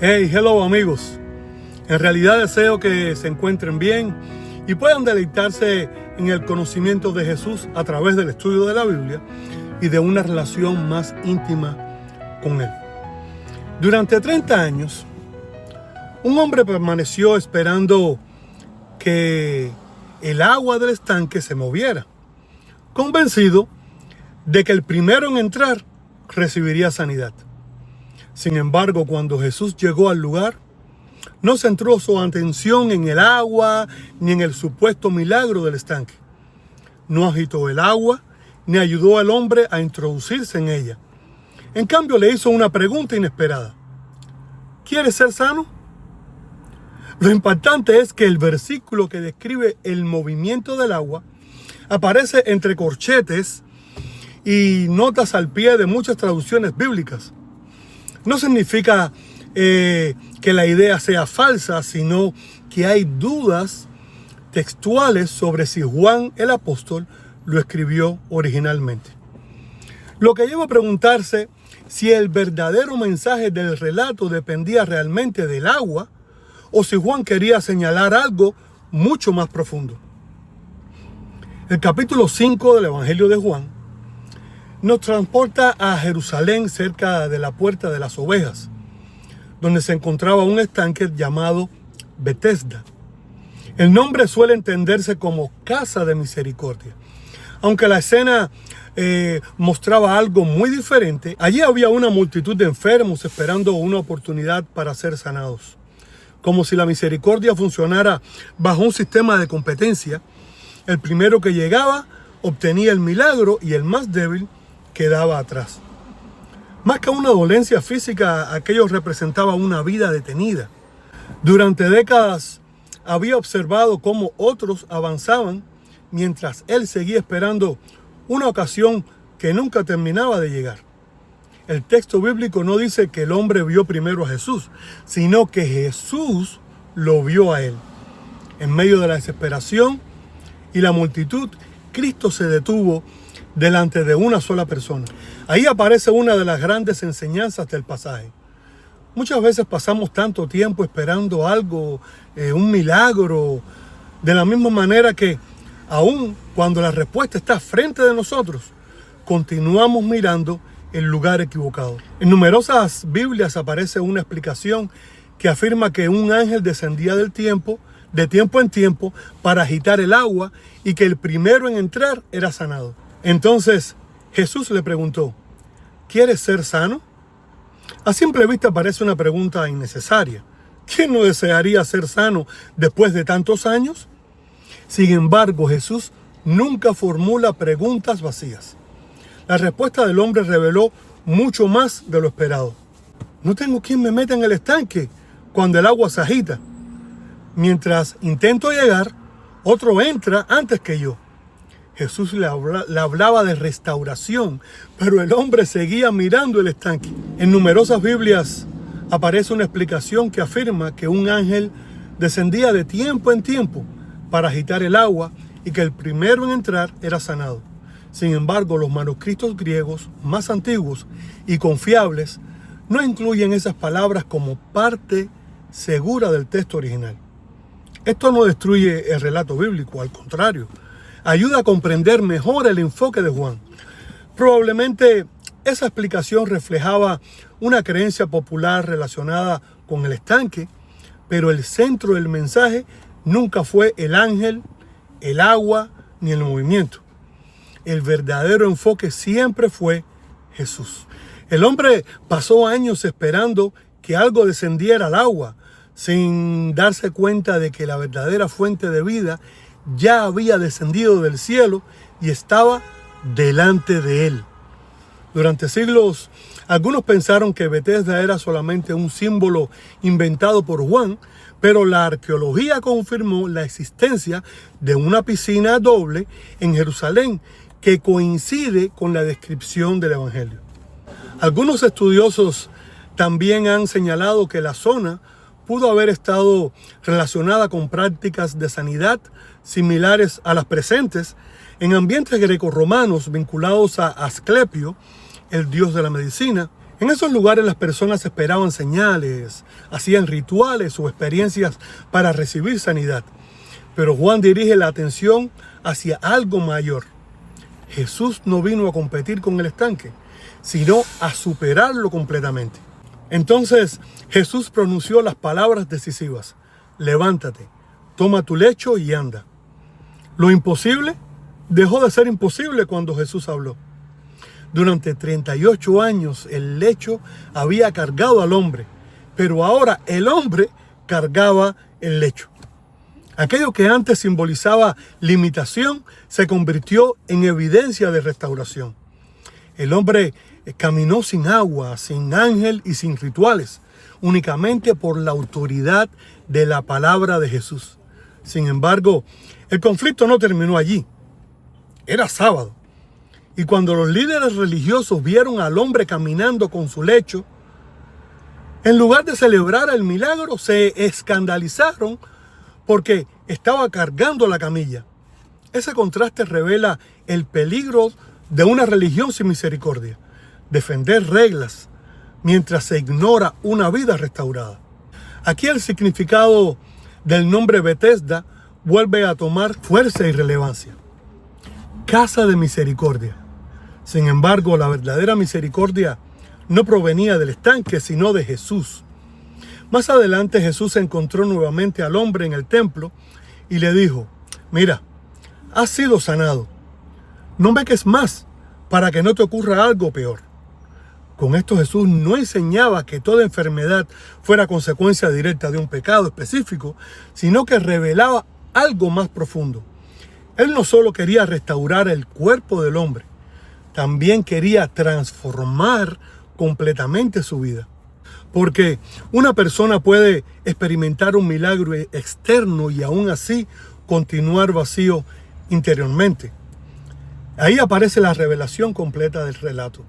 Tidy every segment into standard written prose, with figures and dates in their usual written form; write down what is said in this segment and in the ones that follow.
Hey, hello amigos. En realidad deseo que se encuentren bien y puedan deleitarse en el conocimiento de Jesús a través del estudio de la Biblia y de una relación más íntima con Él. Durante 30 años, un hombre permaneció esperando que el agua del estanque se moviera, convencido de que el primero en entrar recibiría sanidad. Sin embargo, cuando Jesús llegó al lugar, no centró su atención en el agua ni en el supuesto milagro del estanque. No agitó el agua ni ayudó al hombre a introducirse en ella. En cambio, le hizo una pregunta inesperada. ¿Quieres ser sano? Lo impactante es que el versículo que describe el movimiento del agua aparece entre corchetes y notas al pie de muchas traducciones bíblicas. No significa que la idea sea falsa, sino que hay dudas textuales sobre si Juan el apóstol lo escribió originalmente. Lo que lleva a preguntarse si el verdadero mensaje del relato dependía realmente del agua o si Juan quería señalar algo mucho más profundo. El capítulo 5 del Evangelio de Juan nos transporta a Jerusalén cerca de la Puerta de las Ovejas, donde se encontraba un estanque llamado Betesda. El nombre suele entenderse como Casa de Misericordia. Aunque la escena mostraba algo muy diferente, allí había una multitud de enfermos esperando una oportunidad para ser sanados. Como si la misericordia funcionara bajo un sistema de competencia, el primero que llegaba obtenía el milagro y el más débil quedaba atrás. Más que una dolencia física, aquello representaba una vida detenida. Durante décadas había observado cómo otros avanzaban mientras él seguía esperando una ocasión que nunca terminaba de llegar. El texto bíblico no dice que el hombre vio primero a Jesús, sino que Jesús lo vio a él. En medio de la desesperación y la multitud, Cristo se detuvo delante de una sola persona. Ahí aparece una de las grandes enseñanzas del pasaje. Muchas veces pasamos tanto tiempo esperando algo, un milagro, de la misma manera que aun cuando la respuesta está frente de nosotros, continuamos mirando el lugar equivocado. En numerosas Biblias aparece una explicación que afirma que un ángel descendía de tiempo en tiempo, para agitar el agua y que el primero en entrar era sanado. Entonces Jesús le preguntó, ¿quieres ser sano? A simple vista parece una pregunta innecesaria. ¿Quién no desearía ser sano después de tantos años? Sin embargo, Jesús nunca formula preguntas vacías. La respuesta del hombre reveló mucho más de lo esperado. No tengo quien me meta en el estanque cuando el agua se agita. Mientras intento llegar, otro entra antes que yo. Jesús le hablaba de restauración, pero el hombre seguía mirando el estanque. En numerosas Biblias aparece una explicación que afirma que un ángel descendía de tiempo en tiempo para agitar el agua y que el primero en entrar era sanado. Sin embargo, los manuscritos griegos más antiguos y confiables no incluyen esas palabras como parte segura del texto original. Esto no destruye el relato bíblico, al contrario, ayuda a comprender mejor el enfoque de Juan. Probablemente esa explicación reflejaba una creencia popular relacionada con el estanque, pero el centro del mensaje nunca fue el ángel, el agua ni el movimiento. El verdadero enfoque siempre fue Jesús. El hombre pasó años esperando que algo descendiera al agua, sin darse cuenta de que la verdadera fuente de vida ya había descendido del cielo y estaba delante de él. Durante siglos, algunos pensaron que Betesda era solamente un símbolo inventado por Juan, pero la arqueología confirmó la existencia de una piscina doble en Jerusalén que coincide con la descripción del Evangelio. Algunos estudiosos también han señalado que la zona pudo haber estado relacionada con prácticas de sanidad similares a las presentes en ambientes grecorromanos vinculados a Asclepio, el dios de la medicina. En esos lugares las personas esperaban señales, hacían rituales o experiencias para recibir sanidad. Pero Juan dirige la atención hacia algo mayor. Jesús no vino a competir con el estanque, sino a superarlo completamente. Entonces Jesús pronunció las palabras decisivas: levántate, toma tu lecho y anda. Lo imposible dejó de ser imposible cuando Jesús habló. Durante 38 años el lecho había cargado al hombre, pero ahora el hombre cargaba el lecho. Aquello que antes simbolizaba limitación se convirtió en evidencia de restauración. El hombre caminó sin agua, sin ángel y sin rituales, únicamente por la autoridad de la palabra de Jesús. Sin embargo, el conflicto no terminó allí. Era sábado. Y cuando los líderes religiosos vieron al hombre caminando con su lecho, en lugar de celebrar el milagro, se escandalizaron porque estaba cargando la camilla. Ese contraste revela el peligro de una religión sin misericordia: defender reglas mientras se ignora una vida restaurada. Aquí el significado del nombre Betesda vuelve a tomar fuerza y relevancia. Casa de misericordia. Sin embargo, la verdadera misericordia no provenía del estanque, sino de Jesús. Más adelante Jesús encontró nuevamente al hombre en el templo y le dijo: mira, has sido sanado. No peques más para que no te ocurra algo peor. Con esto Jesús no enseñaba que toda enfermedad fuera consecuencia directa de un pecado específico, sino que revelaba algo más profundo. Él no solo quería restaurar el cuerpo del hombre, también quería transformar completamente su vida. Porque una persona puede experimentar un milagro externo y aún así continuar vacío interiormente. Ahí aparece la revelación completa del relato.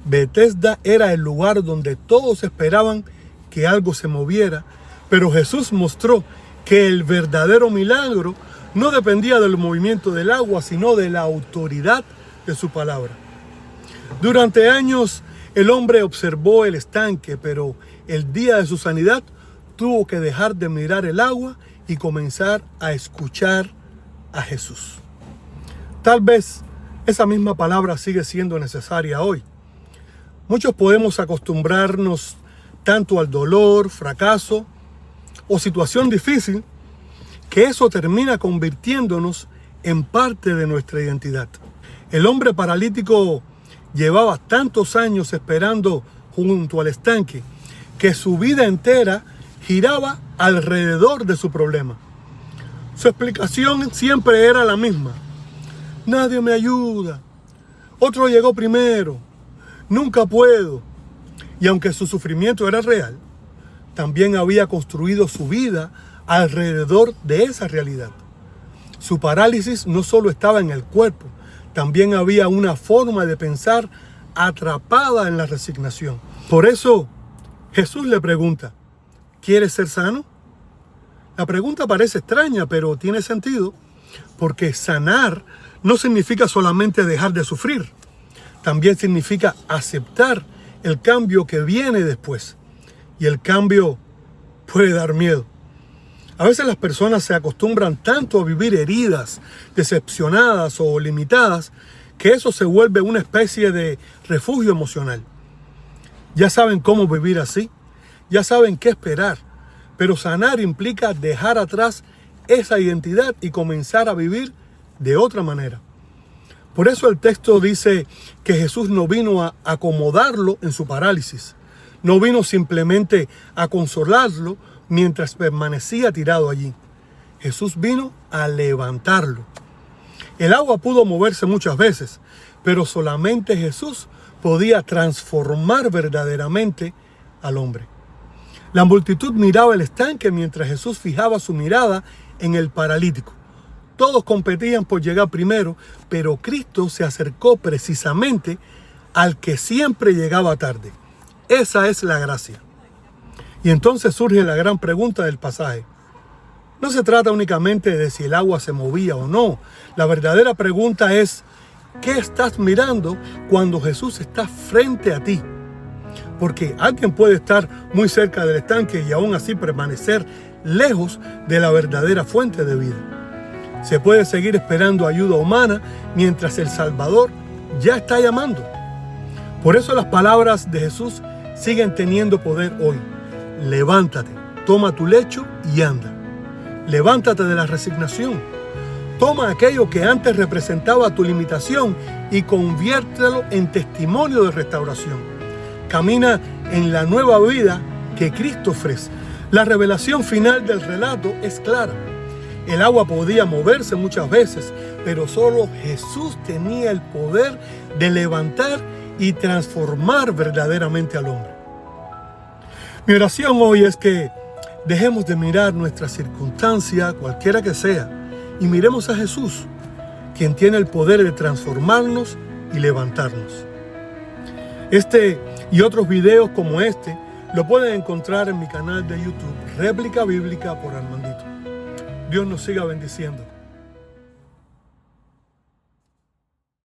Betesda era el lugar donde todos esperaban que algo se moviera, pero Jesús mostró que el verdadero milagro no dependía del movimiento del agua, sino de la autoridad de su palabra. Durante años el hombre observó el estanque, pero el día de su sanidad tuvo que dejar de mirar el agua y comenzar a escuchar a Jesús. Tal vez esa misma palabra sigue siendo necesaria hoy. Muchos podemos acostumbrarnos tanto al dolor, fracaso o situación difícil, que eso termina convirtiéndonos en parte de nuestra identidad. El hombre paralítico llevaba tantos años esperando junto al estanque que su vida entera giraba alrededor de su problema. Su explicación siempre era la misma: nadie me ayuda, otro llegó primero, nunca puedo. Y aunque su sufrimiento era real, también había construido su vida alrededor de esa realidad. Su parálisis no solo estaba en el cuerpo, también había una forma de pensar atrapada en la resignación. Por eso Jesús le pregunta: ¿quieres ser sano? La pregunta parece extraña, pero tiene sentido, porque sanar no significa solamente dejar de sufrir. También significa aceptar el cambio que viene después. Y el cambio puede dar miedo. A veces las personas se acostumbran tanto a vivir heridas, decepcionadas o limitadas, que eso se vuelve una especie de refugio emocional. Ya saben cómo vivir así, ya saben qué esperar, pero sanar implica dejar atrás esa identidad y comenzar a vivir de otra manera. Por eso el texto dice que Jesús no vino a acomodarlo en su parálisis, no vino simplemente a consolarlo mientras permanecía tirado allí. Jesús vino a levantarlo. El agua pudo moverse muchas veces, pero solamente Jesús podía transformar verdaderamente al hombre. La multitud miraba el estanque mientras Jesús fijaba su mirada en el paralítico. Todos competían por llegar primero, pero Cristo se acercó precisamente al que siempre llegaba tarde. Esa es la gracia. Y entonces surge la gran pregunta del pasaje. No se trata únicamente de si el agua se movía o no. La verdadera pregunta es: ¿qué estás mirando cuando Jesús está frente a ti? porque alguien puede estar muy cerca del estanque y aún así permanecer lejos de la verdadera fuente de vida. Se puede seguir esperando ayuda humana mientras el Salvador ya está llamando. Por eso las palabras de Jesús siguen teniendo poder hoy. Levántate, toma tu lecho y anda. Levántate de la resignación. Toma aquello que antes representaba tu limitación y conviértelo en testimonio de restauración. Camina en la nueva vida que Cristo ofrece. La revelación final del relato es clara. El agua podía moverse muchas veces, pero solo Jesús tenía el poder de levantar y transformar verdaderamente al hombre. Mi oración hoy es que dejemos de mirar nuestra circunstancia, cualquiera que sea, y miremos a Jesús, quien tiene el poder de transformarnos y levantarnos. Este y otros videos como este lo pueden encontrar en mi canal de YouTube, Réplica Bíblica por Armandito. Dios nos siga bendiciendo.